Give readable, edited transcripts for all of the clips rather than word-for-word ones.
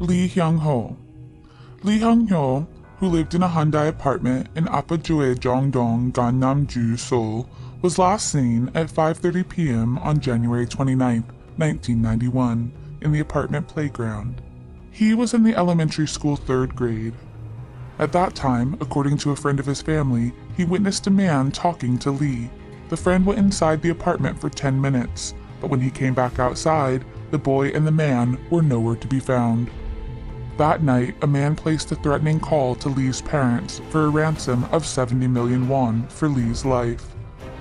Lee Hyung-ho. Lee Hyung-ho, who lived in a Hyundai apartment in Apajue Jongdong, Gangnam-ju, Seoul, was last seen at 5:30 p.m. on January 29, 1991, in the apartment playground. He was in the elementary school 3rd grade. At that time, according to a friend of his family, he witnessed a man talking to Lee. The friend went inside the apartment for 10 minutes, but when he came back outside, the boy and the man were nowhere to be found. That night, a man placed a threatening call to Lee's parents for a ransom of 70 million won for Lee's life.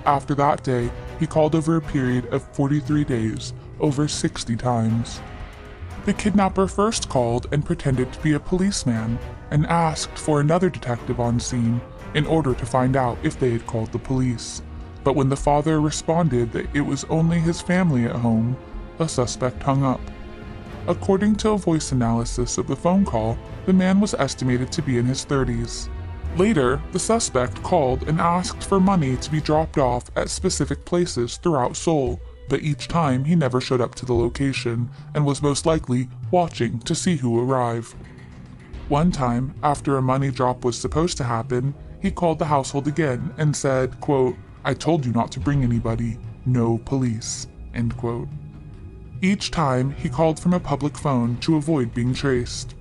After that day, he called over a period of 43 days, over 60 times. The kidnapper first called and pretended to be a policeman and asked for another detective on scene in order to find out if they had called the police. But when the father responded that it was only his family at home, the suspect hung up. According to a voice analysis of the phone call, the man was estimated to be in his 30s. Later, the suspect called and asked for money to be dropped off at specific places throughout Seoul, but each time he never showed up to the location and was most likely watching to see who arrived. One time, after a money drop was supposed to happen, he called the household again and said, quote, "I told you not to bring anybody. No police." End quote. Each time, he called from a public phone to avoid being traced.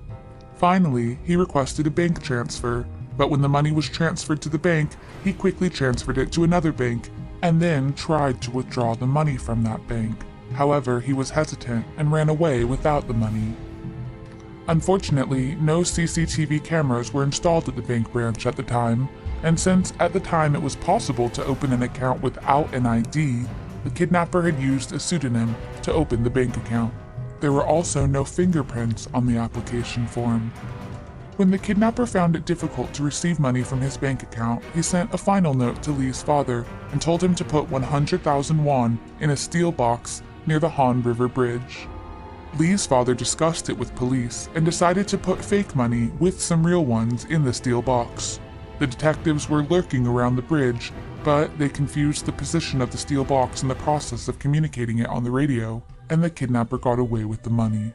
Finally, he requested a bank transfer, but when the money was transferred to the bank, he quickly transferred it to another bank and then tried to withdraw the money from that bank. However, he was hesitant and ran away without the money. Unfortunately, no CCTV cameras were installed at the bank branch at the time, and since at the time it was possible to open an account without an ID, the kidnapper had used a pseudonym to open the bank account. There were also no fingerprints on the application form. When the kidnapper found it difficult to receive money from his bank account, he sent a final note to Lee's father and told him to put 100,000 won in a steel box near the Han River Bridge. Lee's father discussed it with police and decided to put fake money with some real ones in the steel box. The detectives were lurking around the bridge, but they confused the position of the steel box in the process of communicating it on the radio, and the kidnapper got away with the money.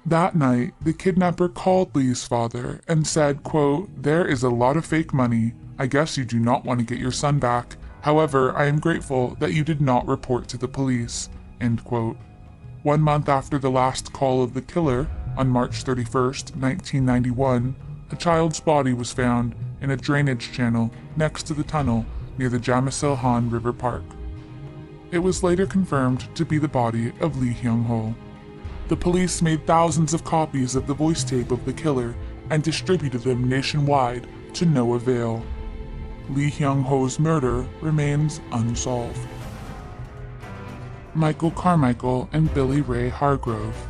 That night, the kidnapper called Lee's father and said, quote, "There is a lot of fake money. I guess you do not want to get your son back. However, I am grateful that you did not report to the police." End quote. 1 month after the last call of the killer, on March 31st, 1991, a child's body was found in a drainage channel next to the tunnel near the Jamisil Han River Park. It was later confirmed to be the body of Lee Hyung-ho. The police made thousands of copies of the voice tape of the killer and distributed them nationwide to no avail. Lee Hyung-ho's murder remains unsolved. Michael Carmichael and Billy Ray Hargrove.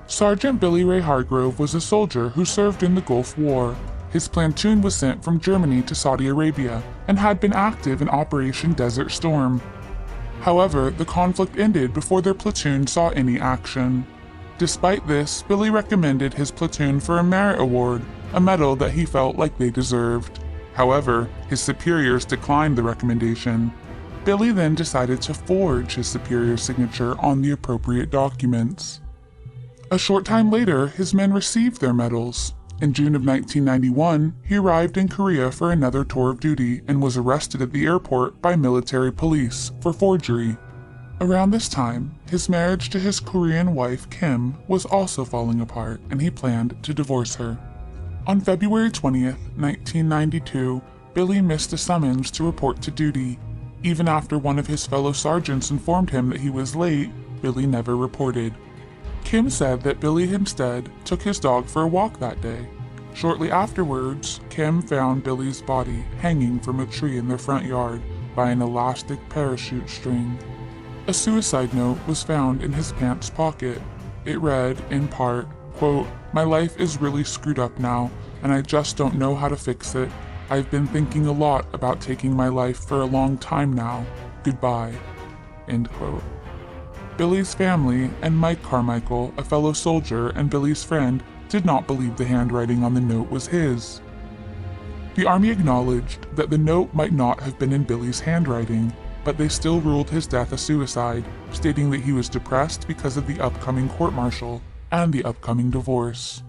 Sergeant Billy Ray Hargrove was a soldier who served in the Gulf War. His platoon was sent from Germany to Saudi Arabia and had been active in Operation Desert Storm. However, the conflict ended before their platoon saw any action. Despite this, Billy recommended his platoon for a merit award, a medal that he felt like they deserved. However, his superiors declined the recommendation. Billy then decided to forge his superior's signature on the appropriate documents. A short time later, his men received their medals. In June of 1991, he arrived in Korea for another tour of duty and was arrested at the airport by military police for forgery. Around this time, his marriage to his Korean wife Kim was also falling apart and he planned to divorce her. On February 20th, 1992, Billy missed a summons to report to duty. Even after one of his fellow sergeants informed him that he was late, Billy never reported. Kim said that Billy instead took his dog for a walk that day. Shortly afterwards, Kim found Billy's body hanging from a tree in their front yard by an elastic parachute string. A suicide note was found in his pants pocket. It read, in part, quote, "My life is really screwed up now, and I just don't know how to fix it. I've been thinking a lot about taking my life for a long time now. Goodbye." End quote. Billy's family and Mike Carmichael, a fellow soldier and Billy's friend, did not believe the handwriting on the note was his. The Army acknowledged that the note might not have been in Billy's handwriting, but they still ruled his death a suicide, stating that he was depressed because of the upcoming court-martial and the upcoming divorce.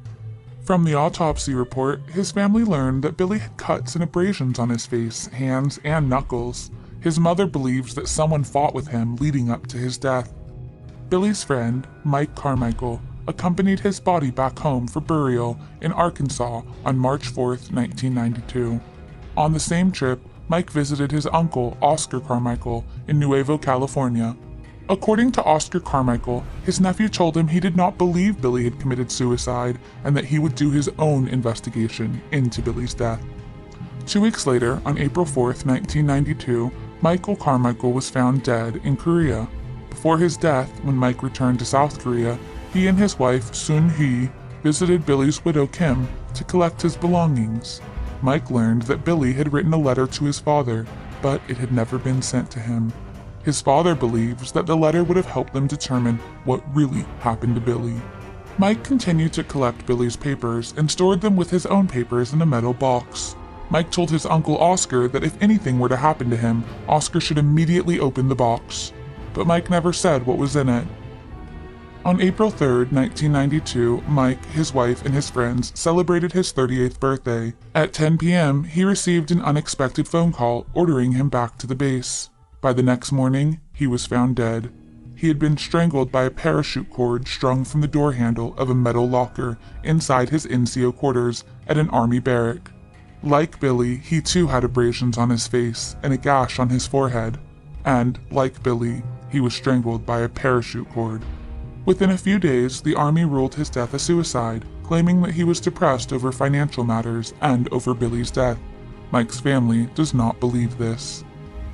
From the autopsy report, his family learned that Billy had cuts and abrasions on his face, hands, and knuckles. His mother believes that someone fought with him leading up to his death. Billy's friend, Mike Carmichael, accompanied his body back home for burial in Arkansas on March 4, 1992. On the same trip, Mike visited his uncle, Oscar Carmichael, in Nuevo, California. According to Oscar Carmichael, his nephew told him he did not believe Billy had committed suicide and that he would do his own investigation into Billy's death. 2 weeks later, on April 4, 1992, Michael Carmichael was found dead in Korea. Before his death, when Mike returned to South Korea, he and his wife, Sun-hee, visited Billy's widow Kim to collect his belongings. Mike learned that Billy had written a letter to his father, but it had never been sent to him. His father believes that the letter would have helped them determine what really happened to Billy. Mike continued to collect Billy's papers and stored them with his own papers in a metal box. Mike told his uncle Oscar that if anything were to happen to him, Oscar should immediately open the box. But Mike never said what was in it. On April 3, 1992, Mike, his wife, and his friends celebrated his 38th birthday. At 10 p.m., he received an unexpected phone call ordering him back to the base. By the next morning, he was found dead. He had been strangled by a parachute cord strung from the door handle of a metal locker inside his NCO quarters at an army barrack. Like Billy, he too had abrasions on his face and a gash on his forehead. And, like Billy, he was strangled by a parachute cord. Within a few days, the army ruled his death a suicide, claiming that he was depressed over financial matters and over Billy's death. Mike's family does not believe this.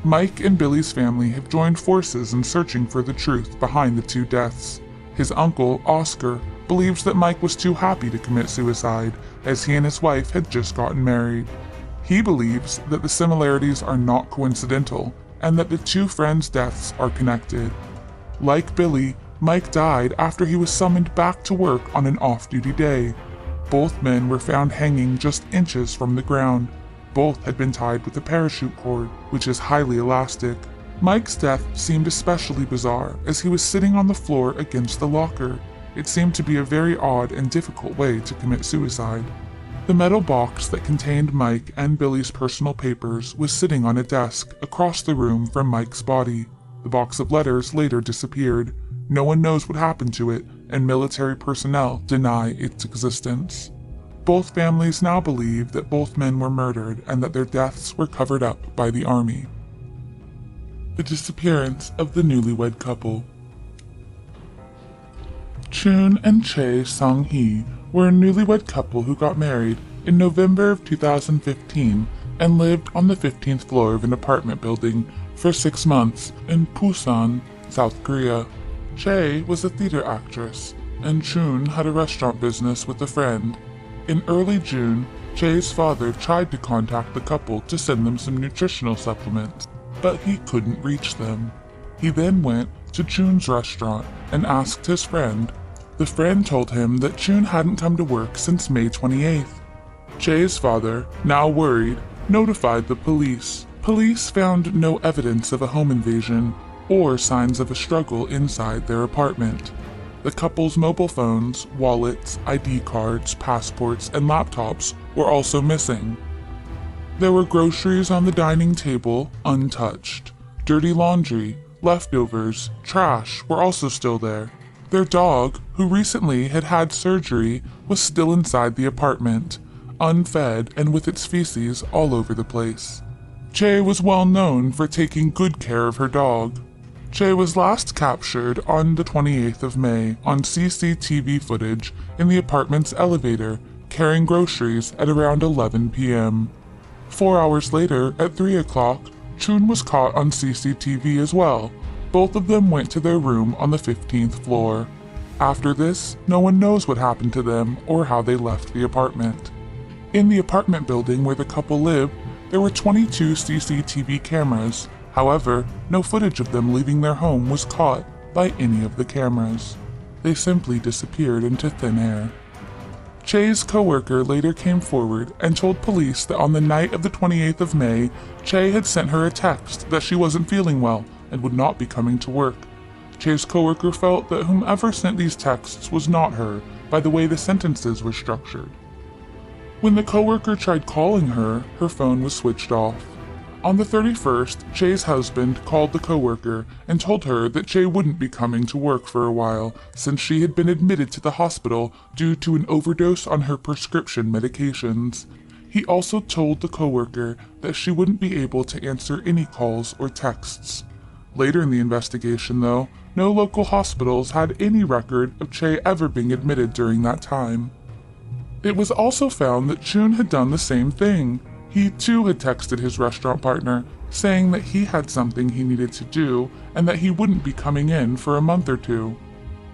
Mike and Billy's family have joined forces in searching for the truth behind the two deaths. His uncle, Oscar, believes that Mike was too happy to commit suicide, as he and his wife had just gotten married. He believes that the similarities are not coincidental, and that the two friends' deaths are connected. Like Billy, Mike died after he was summoned back to work on an off-duty day. Both men were found hanging just inches from the ground. Both had been tied with a parachute cord, which is highly elastic. Mike's death seemed especially bizarre, as he was sitting on the floor against the locker. It seemed to be a very odd and difficult way to commit suicide. The metal box that contained Mike and Billy's personal papers was sitting on a desk across the room from Mike's body. The box of letters later disappeared. No one knows what happened to it, and military personnel deny its existence. Both families now believe that both men were murdered and that their deaths were covered up by the army. The disappearance of the newlywed couple. Chun and Chae Sang-hee were a newlywed couple who got married in November of 2015 and lived on the 15th floor of an apartment building for 6 months in Busan, South Korea. Chae was a theater actress, and Chun had a restaurant business with a friend. In early June, Chae's father tried to contact the couple to send them some nutritional supplements, but he couldn't reach them. He then went to Chun's restaurant and asked his friend. The friend told him that Chun hadn't come to work since May 28th. Chae's father, now worried, notified the police. Police found no evidence of a home invasion or signs of a struggle inside their apartment. The couple's mobile phones, wallets, ID cards, passports, and laptops were also missing. There were groceries on the dining table, untouched. Dirty laundry, leftovers, trash were also still there. Their dog, who recently had had surgery, was still inside the apartment, unfed and with its feces all over the place. Chae was well known for taking good care of her dog. Chae was last captured on the 28th of May on CCTV footage in the apartment's elevator, carrying groceries at around 11 p.m. 4 hours later, at 3 o'clock, Chun was caught on CCTV as well. Both of them went to their room on the 15th floor. After this, no one knows what happened to them or how they left the apartment. In the apartment building where the couple lived, there were 22 CCTV cameras. However, no footage of them leaving their home was caught by any of the cameras. They simply disappeared into thin air. Chae's co-worker later came forward and told police that on the night of the 28th of May, Chae had sent her a text that she wasn't feeling well and would not be coming to work. Che's coworker felt that whomever sent these texts was not her by the way the sentences were structured. When the coworker tried calling her, her phone was switched off. On the 31st, Che's husband called the coworker and told her that Che wouldn't be coming to work for a while since she had been admitted to the hospital due to an overdose on her prescription medications. He also told the coworker that she wouldn't be able to answer any calls or texts. Later in the investigation, though, no local hospitals had any record of Che ever being admitted during that time. It was also found that Chun had done the same thing. He too had texted his restaurant partner, saying that he had something he needed to do and that he wouldn't be coming in for a month or two.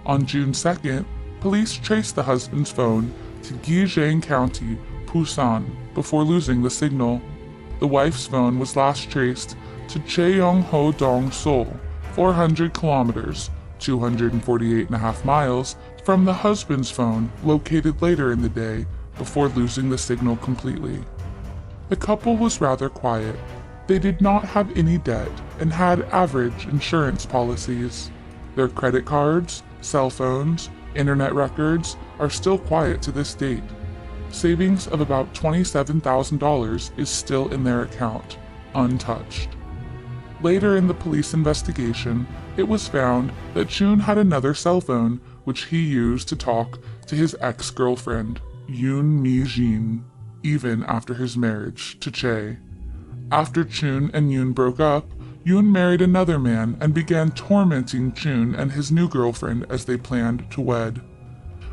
On June 2nd, police traced the husband's phone to Gyeongsang County, Busan, before losing the signal. The wife's phone was last traced to Cheongho-dong, Seoul, 400 kilometers, 248.5 miles, from the husband's phone located later in the day before losing the signal completely. The couple was rather quiet. They did not have any debt and had average insurance policies. Their credit cards, cell phones, internet records are still quiet to this date. Savings of about $27,000 is still in their account, untouched. Later in the police investigation, it was found that Chun had another cell phone which he used to talk to his ex-girlfriend, Yoon Mi-jin, even after his marriage to Che. After Chun and Yoon broke up, Yoon married another man and began tormenting Chun and his new girlfriend as they planned to wed.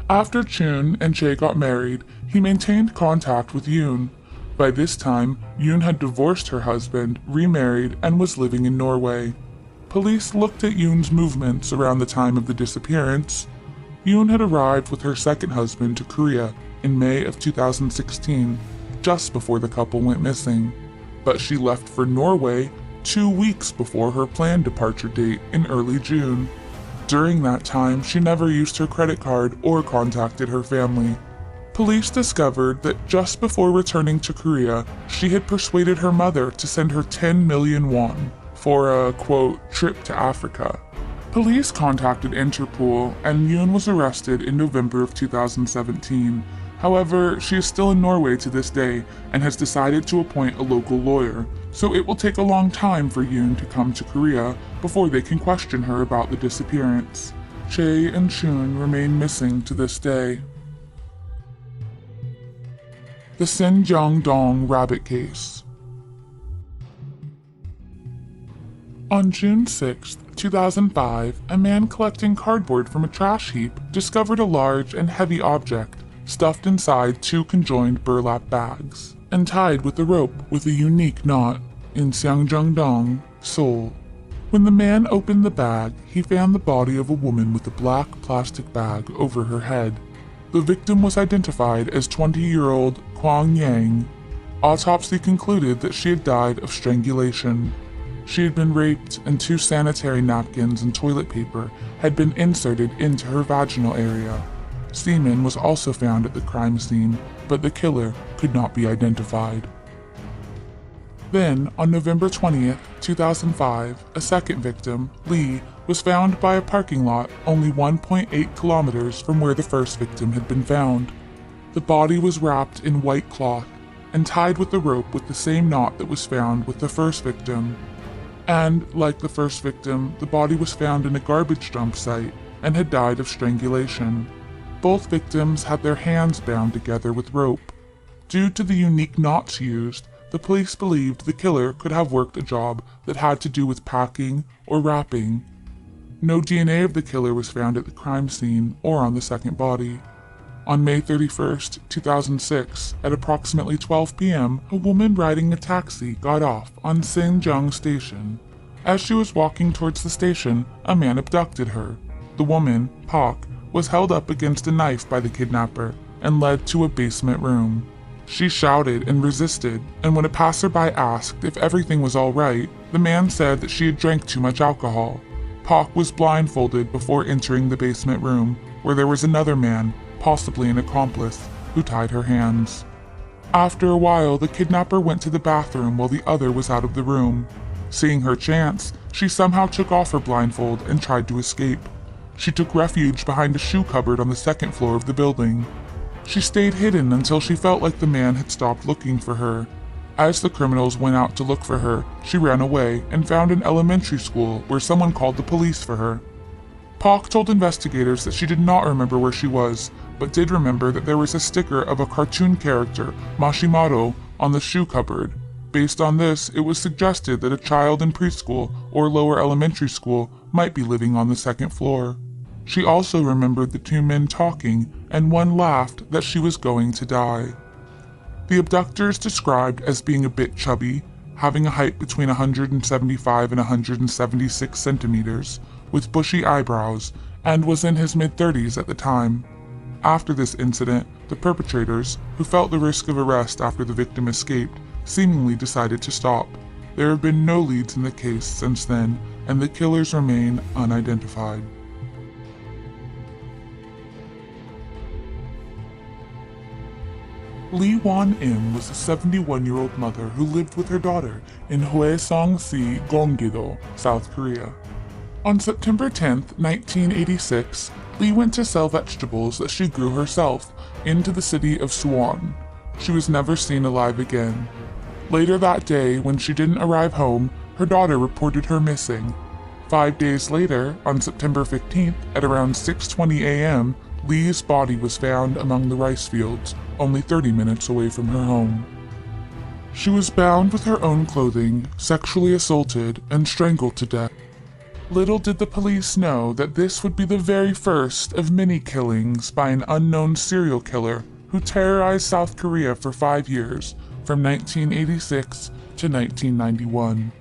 After Chun and Che got married, he maintained contact with Yoon. By this time, Yoon had divorced her husband, remarried, and was living in Norway. Police looked at Yoon's movements around the time of the disappearance. Yoon had arrived with her second husband to Korea in May of 2016, just before the couple went missing. But she left for Norway 2 weeks before her planned departure date in early June. During that time, she never used her credit card or contacted her family. Police discovered that just before returning to Korea, she had persuaded her mother to send her 10 million won for a, quote, trip to Africa. Police contacted Interpol and Yoon was arrested in November of 2017. However, she is still in Norway to this day and has decided to appoint a local lawyer, so it will take a long time for Yoon to come to Korea before they can question her about the disappearance. Che and Chun remain missing to this day. The Sinjeong-dong Rabbit Case. On June 6, 2005, a man collecting cardboard from a trash heap discovered a large and heavy object stuffed inside 2 conjoined burlap bags and tied with a rope with a unique knot in Sanjeong-dong, Seoul. When the man opened the bag, he found the body of a woman with a black plastic bag over her head. The victim was identified as 20-year-old Kwang Yang. Autopsy concluded that she had died of strangulation. She had been raped and 2 sanitary napkins and toilet paper had been inserted into her vaginal area. Semen was also found at the crime scene, but the killer could not be identified. Then, on November 20th, 2005, a second victim, Lee, was found by a parking lot only 1.8 kilometers from where the first victim had been found. The body was wrapped in white cloth and tied with a rope with the same knot that was found with the first victim. And, like the first victim, the body was found in a garbage dump site and had died of strangulation. Both victims had their hands bound together with rope. Due to the unique knots used, the police believed the killer could have worked a job that had to do with packing or wrapping. No DNA of the killer was found at the crime scene or on the second body. On May 31, 2006, at approximately 12 p.m., a woman riding a taxi got off on Sinjeong Station. As she was walking towards the station, a man abducted her. The woman, Pak, was held up against a knife by the kidnapper and led to a basement room. She shouted and resisted, and when a passerby asked if everything was all right, the man said that she had drank too much alcohol. Pak was blindfolded before entering the basement room, where there was another man, possibly an accomplice, who tied her hands. After a while, the kidnapper went to the bathroom while the other was out of the room. Seeing her chance, She somehow took off her blindfold and tried to escape. She took refuge behind a shoe cupboard on the second floor of the building. She stayed hidden until she felt like the man had stopped looking for her. As the criminals went out to look for her, she ran away and found an elementary school where someone called the police for her. Pak told investigators that she did not remember where she was, but did remember that there was a sticker of a cartoon character, Mashimaru, on the shoe cupboard. Based on this, it was suggested that a child in preschool or lower elementary school might be living on the second floor. She also remembered the two men talking, and one laughed that she was going to die. The abductor is described as being a bit chubby, having a height between 175 and 176 centimeters, with bushy eyebrows, and was in his mid-30s at the time. After this incident, the perpetrators, who felt the risk of arrest after the victim escaped, seemingly decided to stop. There have been no leads in the case since then, and the killers remain unidentified. Lee Won-im was a 71-year-old mother who lived with her daughter in Hwaesong-si, Gyeonggi-do, South Korea. On September 10, 1986, Lee went to sell vegetables that she grew herself into the city of Suwon. She was never seen alive again. Later that day, when she didn't arrive home, her daughter reported her missing. 5 days later, on September 15th, at around 6:20 a.m., Lee's body was found among the rice fields, only 30 minutes away from her home. She was bound with her own clothing, sexually assaulted, and strangled to death. Little did the police know that this would be the very first of many killings by an unknown serial killer who terrorized South Korea for 5 years, from 1986 to 1991.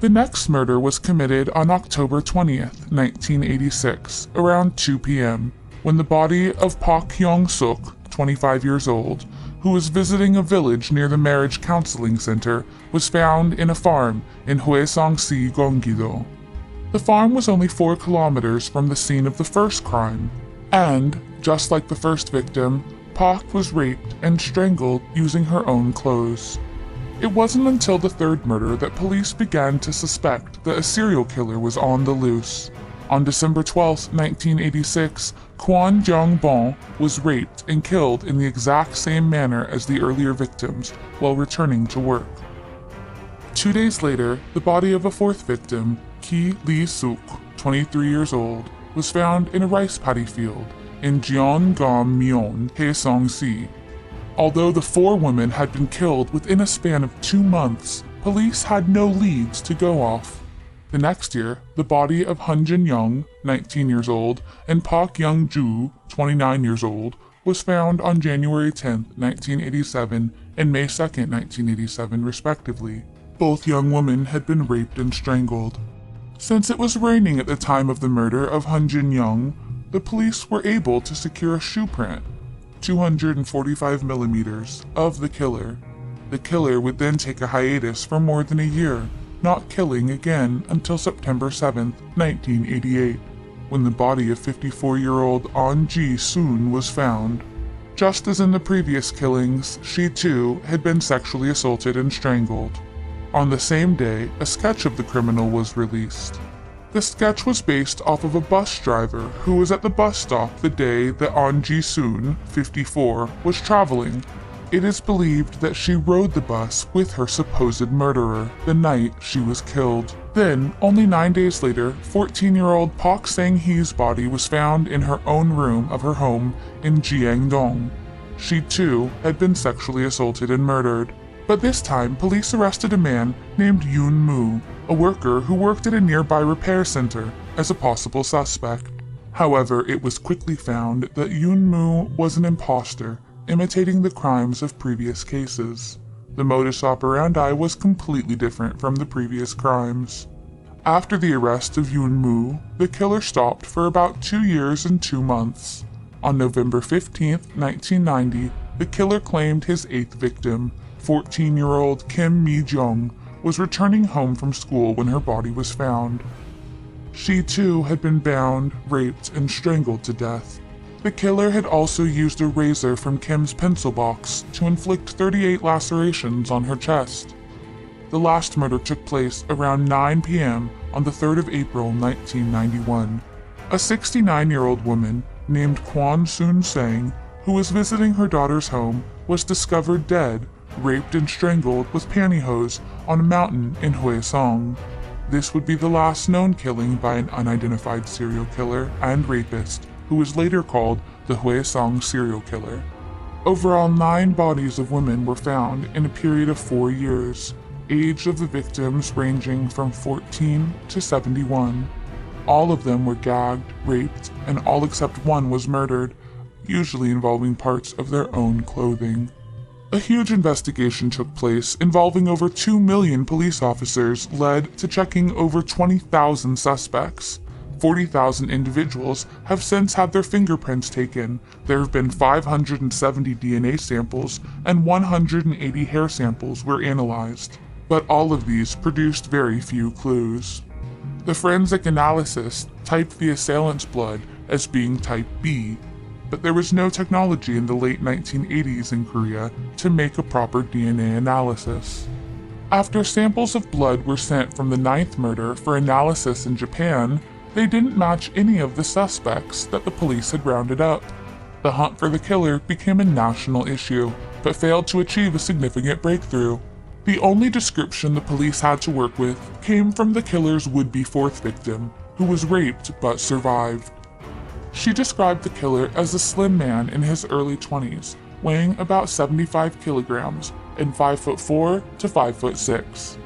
The next murder was committed on October 20th, 1986, around 2 p.m., when the body of Park Hyung-suk, 25 years old, who was visiting a village near the marriage counseling center, was found in a farm in Hwaesong-si, Gyeonggi-do. The farm was only 4 kilometers from the scene of the first crime, and, just like the first victim, Park was raped and strangled using her own clothes. It wasn't until the third murder that police began to suspect that a serial killer was on the loose. On December 12, 1986, Kwon Jong-bon was raped and killed in the exact same manner as the earlier victims while returning to work. 2 days later, the body of a fourth victim, Ki Lee-suk, 23 years old, was found in a rice paddy field in Jeongam-myeon, Haesong-si. Although the 4 women had been killed within a span of 2 months, police had no leads to go off. The next year, the body of Hun Jin-young, 19 years old, and Park Young-ju, 29 years old, was found on January 10, 1987 and May 2, 1987, respectively. Both young women had been raped and strangled. Since it was raining at the time of the murder of Hun Jin-young, the police were able to secure a shoe print, 245 millimeters, of the killer. The killer would then take a hiatus for more than a year, not killing again until September 7, 1988, when the body of 54-year-old An Ji-soon was found. Just as in the previous killings, she too had been sexually assaulted and strangled. On the same day, a sketch of the criminal was released. The sketch was based off of a bus driver who was at the bus stop the day that An Ji-soon, 54, was traveling. It is believed that she rode the bus with her supposed murderer the night she was killed. Then, only 9 days later, 14-year-old Park Sang-hee's body was found in her own room of her home in Gyeongdong. She too had been sexually assaulted and murdered. But this time, police arrested a man named Yoon Moo, a worker who worked at a nearby repair center, as a possible suspect. However, it was quickly found that Yoon Moo was an imposter, imitating the crimes of previous cases. The modus operandi was completely different from the previous crimes. After the arrest of Yoon Moo, the killer stopped for about 2 years and 2 months. On November 15, 1990, the killer claimed his 8th victim, 14-year-old Kim Mi-jung, was returning home from school when her body was found. She too had been bound, raped, and strangled to death. The killer had also used a razor from Kim's pencil box to inflict 38 lacerations on her chest. The last murder took place around 9 p.m. on the 3rd of April 1991. A 69-year-old woman named Kwan Soon Sang, who was visiting her daughter's home, was discovered dead, raped and strangled with pantyhose on a mountain in Hwaesong. This would be the last known killing by an unidentified serial killer and rapist, who was later called the Hwaesong serial killer. Overall, 9 bodies of women were found in a period of 4 years, age of the victims ranging from 14 to 71. All of them were gagged, raped, and all except one was murdered, usually involving parts of their own clothing. A huge investigation took place involving over 2 million police officers led to checking over 20,000 suspects. 40,000 individuals have since had their fingerprints taken. There have been 570 DNA samples and 180 hair samples were analyzed. But all of these produced very few clues. The forensic analysis typed the assailant's blood as being type B, but there was no technology in the late 1980s in Korea to make a proper DNA analysis. After samples of blood were sent from the 9th murder for analysis in Japan, they didn't match any of the suspects that the police had rounded up. The hunt for the killer became a national issue, but failed to achieve a significant breakthrough. The only description the police had to work with came from the killer's would-be 4th victim, who was raped but survived. She described the killer as a slim man in his early 20s, weighing about 75 kilograms and 5'4" to 5'6".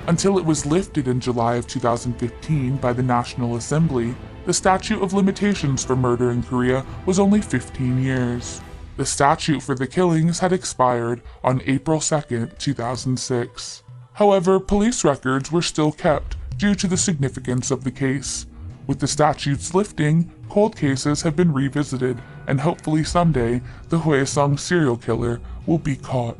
Until it was lifted in July of 2015 by the National Assembly, the statute of limitations for murder in Korea was only 15 years. The statute for the killings had expired on April 2, 2006. However, police records were still kept due to the significance of the case. With the statute's lifting, cold cases have been revisited, and hopefully someday the Hwaesong serial killer will be caught.